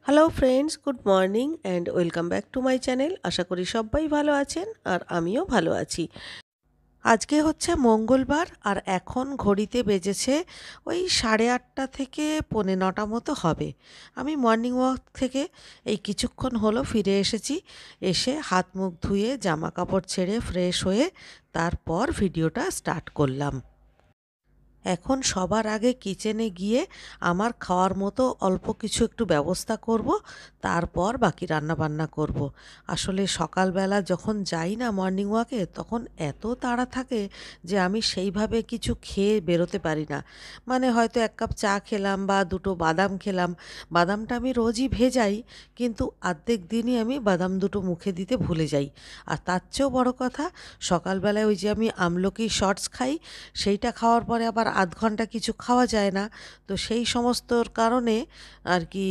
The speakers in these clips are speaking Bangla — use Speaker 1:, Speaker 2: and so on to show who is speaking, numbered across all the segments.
Speaker 1: Hello friends, good morning and welcome back to my channel. আশা করি সবাই ভালো আছেন আর আমিও ভালো আছি। আজকে হচ্ছে মঙ্গলবার আর এখন ঘড়িতে বেজেছে ওই 8:30 থেকে 9:45 মতো হবে। আমি মর্নিং ওয়াক থেকে এই কিছুক্ষণ হলো ফিরে এসেছি। এসে হাত মুখ ধুয়ে জামা কাপড় ছেড়ে ফ্রেশ হয়ে তারপর ভিডিওটা স্টার্ট করলাম। এখন সবার আগে কিচেনে গিয়ে আমার খাওয়ার মতো অল্প কিছু একটু ব্যবস্থা করব, তারপর বাকি রান্নাবান্না করব। আসলে সকালবেলা যখন যাই না মর্নিং ওয়াকে, তখন এত তাড়া থাকে যে আমি সেইভাবে কিছু খেয়ে বেরোতে পারি না। মানে হয়তো 1 কাপ চা খেলাম বা 2টো বাদাম খেলাম। বাদামটা আমি রোজই ভেজাই, কিন্তু অর্ধেক দিনই আমি বাদাম 2টো মুখে দিতে ভুলে যাই। আর তার চেয়েও বড় কথা, সকালবেলায় ওই যে আমি আমলকি শর্টস খাই, সেইটা খাওয়ার পরে আবার আধ ঘন্টা কিছু খাওয়া যায় না। তো সেই সমস্তর কারণে আর কি,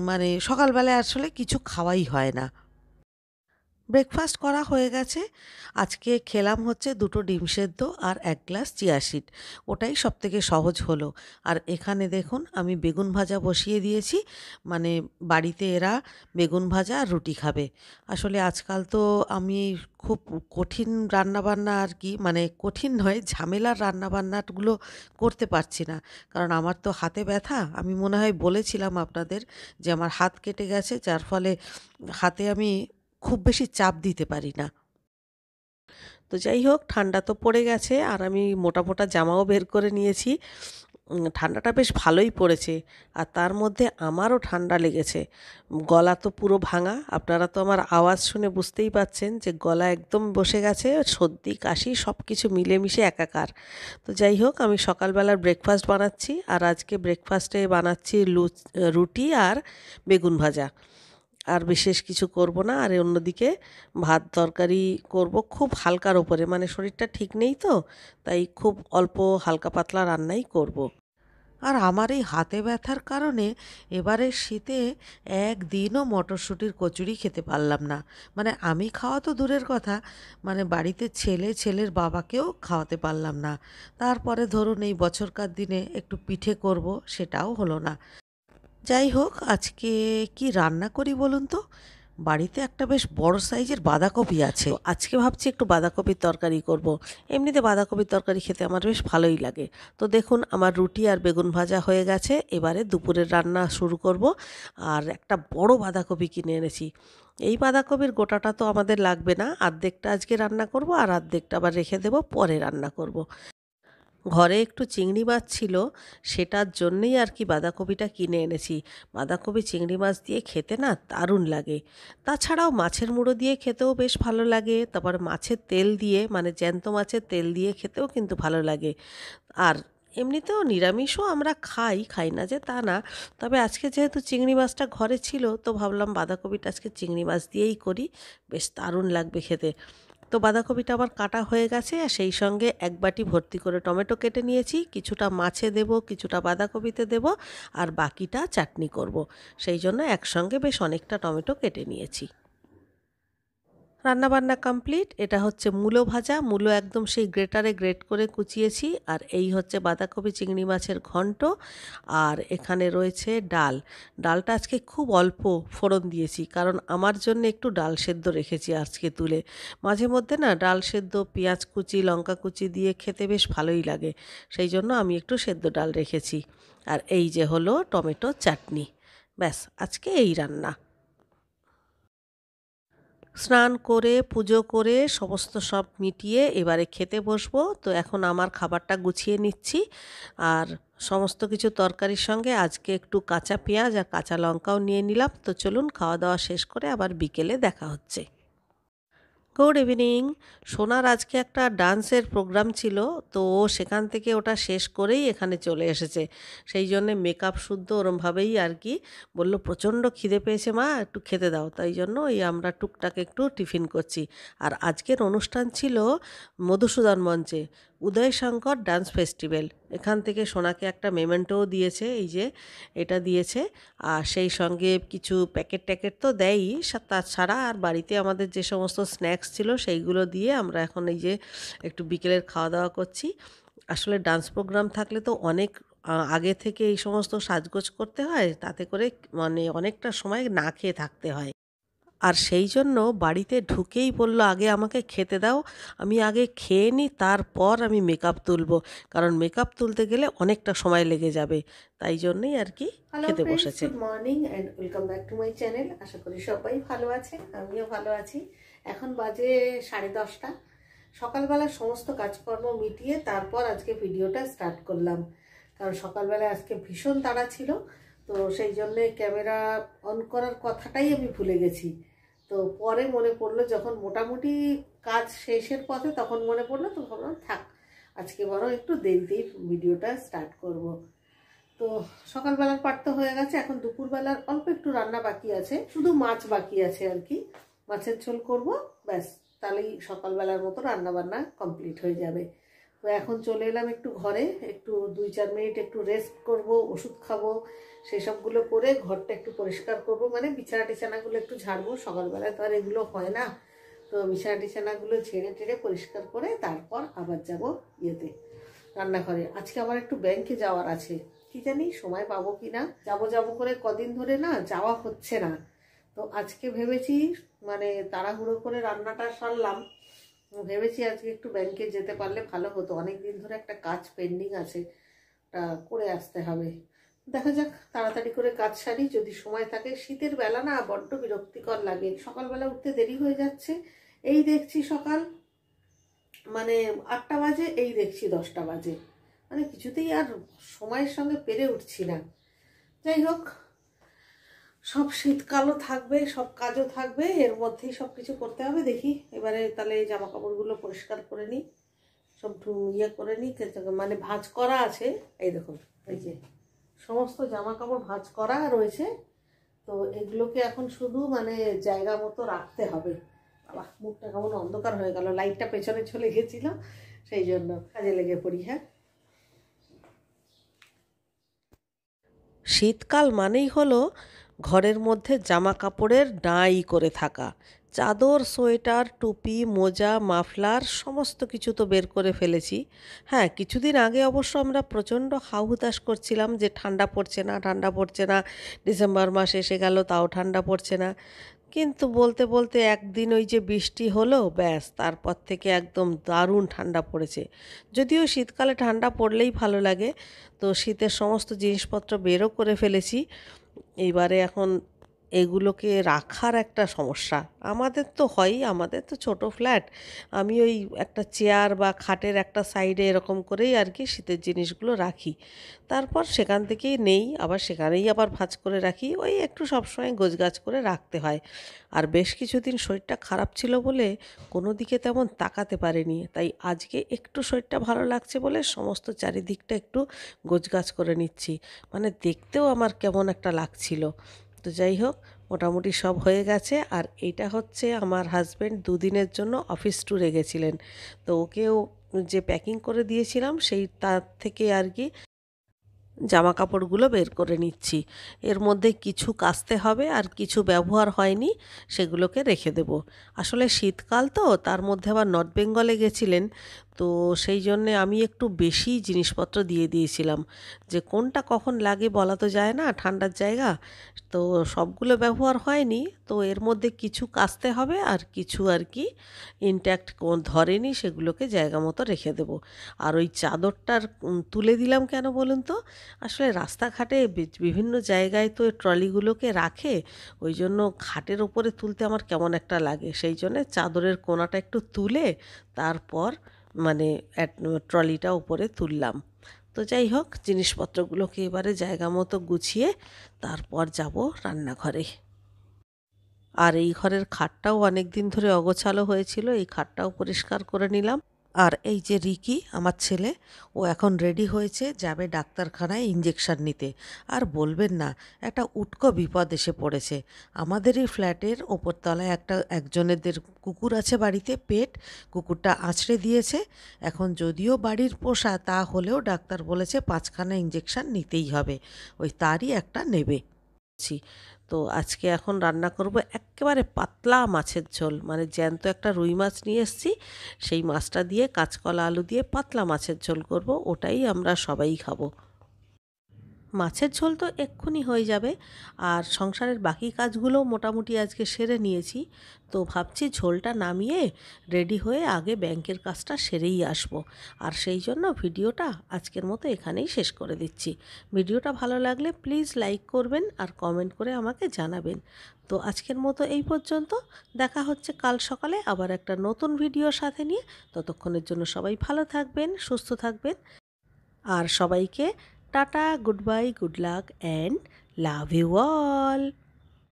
Speaker 1: মানে সকালবেলায় আসলে কিছু খাওয়াই হয় না। ব্রেকফাস্ট করা হয়ে গেছে। আজকে খেলাম হচ্ছে 2টো ডিম সেদ্ধ আর 1 গ্লাস চিয়া সিড। ওটাই সবথেকে সহজ হলো। আর এখানে দেখুন আমি বেগুন ভাজা বসিয়ে দিয়েছি। মানে বাড়িতে এরা বেগুন ভাজা আর রুটি খাবে। আসলে আজকাল তো আমি খুব কঠিন রান্নাবান্না আর কি, মানে কঠিন নয়, ঝামেলার রান্নাবান্নাগুলো করতে পারছি না। কারণ আমার তো হাতে ব্যথা। আমি মনে হয় বলেছিলাম আপনাদের যে আমার হাত কেটে গেছে, যার ফলে হাতে আমি খুব বেশি চাপ দিতে পারি না। তো যাই হোক, ঠান্ডা তো পড়ে গেছে আর আমি মোটা মোটা জামাও বের করে নিয়েছি। ঠান্ডাটা বেশ ভালোই পড়েছে। আর তার মধ্যে আমারও ঠান্ডা লেগেছে। গলা তো পুরো ভাঙা। আপনারা তো আমার আওয়াজ শুনে বুঝতেই পারছেন যে গলা একদম বসে গেছে। সর্দি কাশি সব কিছু মিলেমিশে একাকার। তো যাই হোক, আমি সকালবেলার ব্রেকফাস্ট বানাচ্ছি আর আজকে ব্রেকফাস্টে বানাচ্ছি রুটি আর বেগুন ভাজা। আর বিশেষ কিছু করব না। আর অন্যদিকে ভাত তরকারি করব খুব হালকার ওপরে, মানে শরীরটা ঠিক নেই তো, তাই খুব অল্প হালকা পাতলা রান্নাই করব। আর আমার এই হাতে ব্যথার কারণে এবারের শীতে একদিনও মটরশুঁটির কচুরি খেতে পারলাম না। মানে আমি খাওয়া তো দূরের কথা, মানে বাড়িতে ছেলের বাবাকেও খাওয়াতে পারলাম না। তারপরে ধরুন এই বছরকার দিনে একটু পিঠে করব, সেটাও হলো না। যাই হোক, আজকে কি রান্না করি বলুন তো? বাড়িতে একটা বেশ বড় সাইজের বাঁধাকপি আছে। তো আজকে ভাবছি একটু বাঁধাকপির তরকারি করব। এমনিতে বাঁধাকপির তরকারি খেতে আমার বেশ ভালোই লাগে। তো দেখুন আমার রুটি আর বেগুন ভাজা হয়ে গেছে। এবারে দুপুরের রান্না শুরু করব। আর একটা বড় বাঁধাকপি কিনে এনেছি। এই বাঁধাকপির গোটাটা তো আমাদের লাগবে না। অর্ধেকটা আজকে রান্না করব আর অর্ধেকটা আবার রেখে দেব, পরে রান্না করব। ঘরে একটু চিংড়ি মাছ ছিল, সেটার জন্যেই আর কি বাঁধাকপিটা কিনে এনেছি। বাঁধাকপি চিংড়ি মাছ দিয়ে খেতে না দারুণ লাগে। তাছাড়াও মাছের মুড়ো দিয়ে খেতেও বেশ ভালো লাগে, তারপর মাছের তেল দিয়ে, মানে জ্যান্ত মাছের তেল দিয়ে খেতেও কিন্তু ভালো লাগে। আর এমনিতেও নিরামিষও আমরা খাই, খাই না যে তা না। তবে আজকে যেহেতু চিংড়ি মাছটা ঘরে ছিল, তো ভাবলাম বাঁধাকপিটা আজকে চিংড়ি মাছ দিয়েই করি, বেশ দারুণ লাগবে খেতে। তো বাঁধাকপিটা আবার কাটা হয়ে গেছে আর সেই সঙ্গে 1 বাটি ভর্তি করে টমেটো কেটে নিয়েছি। কিছুটা মাছে দেব, কিছুটা বাঁধাকপিতে দেব আর বাকিটা চাটনি করব। সেই জন্য একসঙ্গে বেশ অনেকটা টমেটো কেটে নিয়েছি। রান্নাবান্না কমপ্লিট। এটা হচ্ছে মূলো ভাজা। মূলো একদম সেই গ্রেটারে গ্রেট করে কুচিয়েছি। আর এই হচ্ছে বাঁধাকপি চিংড়ি মাছের ঘন্ট। আর এখানে রয়েছে ডাল। ডালটা আজকে খুব অল্প ফোড়ন দিয়েছি, কারণ আমার জন্য একটু ডাল সেদ্ধ রেখেছি আজকে তুলে। মাঝে মধ্যে না ডাল সেদ্ধ পেঁয়াজ কুচি লঙ্কা কুচি দিয়ে খেতে বেশ ভালোই লাগে। সেই জন্য আমি একটু সেদ্ধ ডাল রেখেছি। আর এই যে হলো টমেটো চাটনি। ব্যাস, আজকে এই রান্না। স্নান করে পুজো করে সমস্ত সব মিটিয়ে এবারে খেতে বসবো। তো এখন আমার খাবারটা গুছিয়ে নিচ্ছি। আর সমস্ত কিছু তরকারির সঙ্গে আজকে একটু কাঁচা পেঁয়াজ আর কাঁচা লঙ্কাও নিয়ে নিলাম। তো চলুন খাওয়া দাওয়া শেষ করে আবার বিকেলে দেখা হচ্ছে। Good evening. সোনার আজকে একটা ডান্সের প্রোগ্রাম ছিল। তো ও সেখান থেকে ওটা শেষ করেই এখানে চলে এসেছে। সেই জন্যে মেকআপ শুদ্ধ ওরমভাবেই আর কি বলল, প্রচণ্ড খিদে পেয়েছে মা, একটু খেতে দাও। তাই জন্য ওই আমরা টুকটাক একটু টিফিন করছি। আর আজকের অনুষ্ঠান ছিল মধুসূদন মঞ্চে, উদয়শঙ্কর ডান্স ফেস্টিভ্যাল। এখান থেকে সোনাকে একটা মেমেন্টোও দিয়েছে, এই যে এটা দিয়েছে। আর সেই সঙ্গে কিছু প্যাকেট ট্যাকেট তো দেয়ই, তাছাড়া আর বাড়িতে আমাদের যে সমস্ত স্ন্যাক্স ছিল সেইগুলো দিয়ে আমরা এখন এই যে একটু বিকেলের খাওয়া দাওয়া করছি। আসলে ডান্স প্রোগ্রাম থাকলে তো অনেক আগে থেকে এই সমস্ত সাজগোজ করতে হয়, তাতে করে মানে অনেকটা সময় না খেয়ে থাকতে হয়। আর সেই জন্য বাড়িতে ঢুকেই বলল, "আগে আমাকে খেতে দাও। আমি আগে খেয়ে নিই, তারপর আমি মেকআপ তুলবো। কারণ মেকআপ তুলতে গেলে অনেকটা সময় লেগে যাবে।" তাই জন্যই আর কি
Speaker 2: হ্যালো
Speaker 1: খেতে
Speaker 2: ফ্রেন্ডস,
Speaker 1: বসেছে।
Speaker 2: Good morning and welcome back to my channel. আশা করি সবাই ভালো আছেন, আমিও ভালো আছি। এখন বাজে 10:30। সকালবেলা সমস্ত কাজকর্ম মিটিয়ে তারপর আজকে ভিডিওটা স্টার্ট করলাম, কারণ সকালবেলা আজকে ভীষণ তাড়া ছিল। তো সেই জন্যে ক্যামেরা অন করার কথাটাই আমি ভুলে গেছি। তো পরে মনে পড়লো, যখন মোটামুটি কাজ শেষের পথে, তখন মনে পড়লো, তো ভাবলাম থাক, আজকে বরং একটু দেরিতেই ভিডিওটা স্টার্ট করব। তো সকালবেলার পাট তো হয়ে গেছে, এখন দুপুরবেলার অল্প একটু রান্না বাকি আছে, শুধু মাছ বাকি আছে আর কি। মাছের ঝোল করব, ব্যাস, তাহলেই সকালবেলার মতো রান্না বান্না কমপ্লিট হয়ে যাবে। তো এখন চলে এলাম একটু ঘরে, একটু 2-4 মিনিট একটু রেস্ট করব, ওষুধ খাবো, সেসবগুলো করে ঘরটা একটু পরিষ্কার করব, মানে বিছানা টিছানাগুলো একটু ঝাড়বো। সকালবেলায় তো আর এগুলো হয় না। তো বিছানা টিছানাগুলো ঝেড়ে টেড়ে পরিষ্কার করে তারপর আবার যাব ইয়েতে, রান্নাঘরে। আজকে আমার একটু ব্যাংকে যাওয়ার আছে, কি জানি সময় পাবো কি না। যাবো যাবো করে কদিন ধরে না যাওয়া হচ্ছে না। তো আজকে ভেবেছি, মানে তাড়াহুড়ো করে রান্নাটা সারলাম, ভেবেছি আজকে একটু ব্যাংকে যেতে পারলে ভালো হতো। অনেক দিন ধরে একটা কাজ পেন্ডিং আছে, তা করে আসতে হবে। দেখা যাক, তাড়াতাড়ি করে কাজ সারি যদি সময় থাকে। শীতের বেলা না বড্ড বিরক্তিকর লাগে, সকালবেলা উঠতে দেরি হয়ে যাচ্ছে। এই দেখছি সকাল মানে 8টা বাজে, এই দেখছি 10টা বাজে, মানে কিছুতেই আর সময়ের সঙ্গে পেরে উঠছি না। যাই হোক, সব শীতকালও থাকবে, সব কাজও থাকবে, এর মধ্যেই সব কিছু করতে হবে। দেখি এবারে তাহলে এই জামা কাপড়গুলো পরিষ্কার করে নিই, সব ইয়ে করে নিই, মানে ভাঁজ করা আছে। এই দেখুন, এই যে সমস্ত জামা কাপড় ভাঁজ করা রয়েছে। তো এগুলোকে এখন শুধু মানে জায়গা মতো রাখতে হবে। বাবা, মুখটা কেমন অন্ধকার হয়ে গেল, লাইটটা পেছনে চলে গেছিল, সেই জন্য কাজে লেগে পড়ি। হ্যাঁ,
Speaker 1: শীতকাল মানেই হলো ঘরের মধ্যে জামা কাপড়ের ডাঁই করে থাকা। চাদর, সোয়েটার, টুপি, মোজা, মাফলার সমস্ত কিছু তো বের করে ফেলেছি। হ্যাঁ, কিছুদিন আগে অবশ্য আমরা প্রচণ্ড হাউহতাশ করছিলাম যে ঠান্ডা পড়ছে না, ঠান্ডা পড়ছে না। ডিসেম্বর মাস এসে গেল, তাও ঠান্ডা পড়ছে না। কিন্তু বলতে বলতে একদিন ওই যে বৃষ্টি হলো, ব্যাস তারপর থেকে একদম দারুণ ঠান্ডা পড়েছে। যদিও শীতকালে ঠান্ডা পড়লেই ভালো লাগে। তো শীতের সমস্ত জিনিসপত্র বেরও করে ফেলেছি। এইবারে এখন এগুলোকে রাখার একটা সমস্যা। আমাদের তো হয়ই, আমাদের তো ছোট ফ্ল্যাট। আমি ওই একটা চেয়ার বা খাটের একটা সাইডে এরকম করেই আর কি শীতের জিনিসগুলো রাখি। তারপর সেখান থেকেই নেই, আবার সেখানেই আবার ভাঁজ করে রাখি। ওই একটু সবসময় গোছগাছ করে রাখতে হয়। আর বেশ কিছুদিন শরীরটা খারাপ ছিল বলে কোনো দিকে তেমন তাকাতে পারিনি। তাই আজকে একটু শরীরটা ভালো লাগছে বলে সমস্ত চারিদিকটা একটু গোছগাছ করে নিচ্ছি। মানে দেখতেও আমার কেমন একটা লাগছিল। তো যাই হোক, মোটামুটি সব হয়ে গেছে। আর এইটা হচ্ছে আমার হাজব্যান্ড দুদিনের জন্য অফিস ট্যুরে গেছিলেন। তো ওকেও যে প্যাকিং করে দিয়েছিলাম সেই তার থেকে আর কি জামা কাপড়গুলো বের করে নিচ্ছি। এর মধ্যে কিছু কাচতে হবে আর কিছু ব্যবহার হয়নি, সেগুলোকে রেখে দেব। আসলে শীতকাল তো, তার মধ্যে আবার নর্থ বেঙ্গলে গেছিলেন। তো সেই জন্যে আমি একটু বেশি জিনিসপত্র দিয়ে দিয়েছিলাম, যে কোনটা কখন লাগে বলা তো যায় না, ঠান্ডার জায়গা। তো সবগুলো ব্যবহার হয়নি, তো এর মধ্যে কিছু কাচতে হবে আর কিছু আর কি ইনট্যাক্ট ধরেনি, সেগুলোকে জায়গা মতো রেখে দেব। আর ওই চাদরটার তুলে দিলাম কেন বলুন তো? আসলে রাস্তাঘাটে বিভিন্ন জায়গায় তো ট্রলিগুলোকে রাখে, ওই জন্য খাটের ওপরে তুলতে আমার কেমন একটা লাগে। সেই জন্যে চাদরের কোণাটা একটু তুলে তারপর মানে ট্রলিটা উপরে তুললাম। তো যাই হোক, জিনিসপত্রগুলোকে এবারে জায়গা মতো গুছিয়ে তারপর যাব রান্নাঘরে। আর এই ঘরের খাটটাও অনেক দিন ধরে অগোছালো হয়েছিল, এই খাটটাও পরিষ্কার করে নিলাম। আর এই যে রিকি আমার ছেলে, ও এখন রেডি হয়েছে, যাবে ডাক্তারখানায় ইঞ্জেকশন নিতে। আর বলবেন না, একটা উটকো বিপদ এসে পড়েছে। আমাদেরই ফ্ল্যাটের ওপরতলায় একজনেদের কুকুর আছে বাড়িতে, পেট। কুকুরটা আঁচড়ে দিয়েছে। এখন যদিও বাড়ির পোষা, তা হলেও ডাক্তার বলেছে 5খানা ইঞ্জেকশন নিতেই হবে। ওই তারই একটা নেবে। তো আজকে এখন রান্না করব একেবারে পাতলা মাছের ঝোল, মানে জ্যান্ত একটা রুই মাছ নিয়ে এসেছি, সেই মাছটা দিয়ে কাঁচকলা আলু দিয়ে পাতলা মাছের ঝোল করব, ওটাই আমরা সবাই খাবো। মাছের ঝোল তো এক্ষুনি হয়ে যাবে, আর সংসারের বাকি কাজগুলো মোটামুটি আজকে সেরে নিয়েছি। তো ভাবছি ঝোলটা নামিয়ে রেডি হয়ে আগে ব্যাংকের কাজটা সেরেই আসবো। আর সেই জন্য ভিডিওটা আজকের মতো এখানেই শেষ করে দিচ্ছি। ভিডিওটা ভালো লাগলে প্লিজ লাইক করবেন আর কমেন্ট করে আমাকে জানাবেন। তো আজকের মতো এই পর্যন্ত। দেখা হচ্ছে কাল সকালে আবার একটা নতুন ভিডিওর সাথে নিয়ে। ততক্ষণের জন্য সবাই ভালো থাকবেন, সুস্থ থাকবেন, আর সবাইকে tata, good bye, good luck and love you all.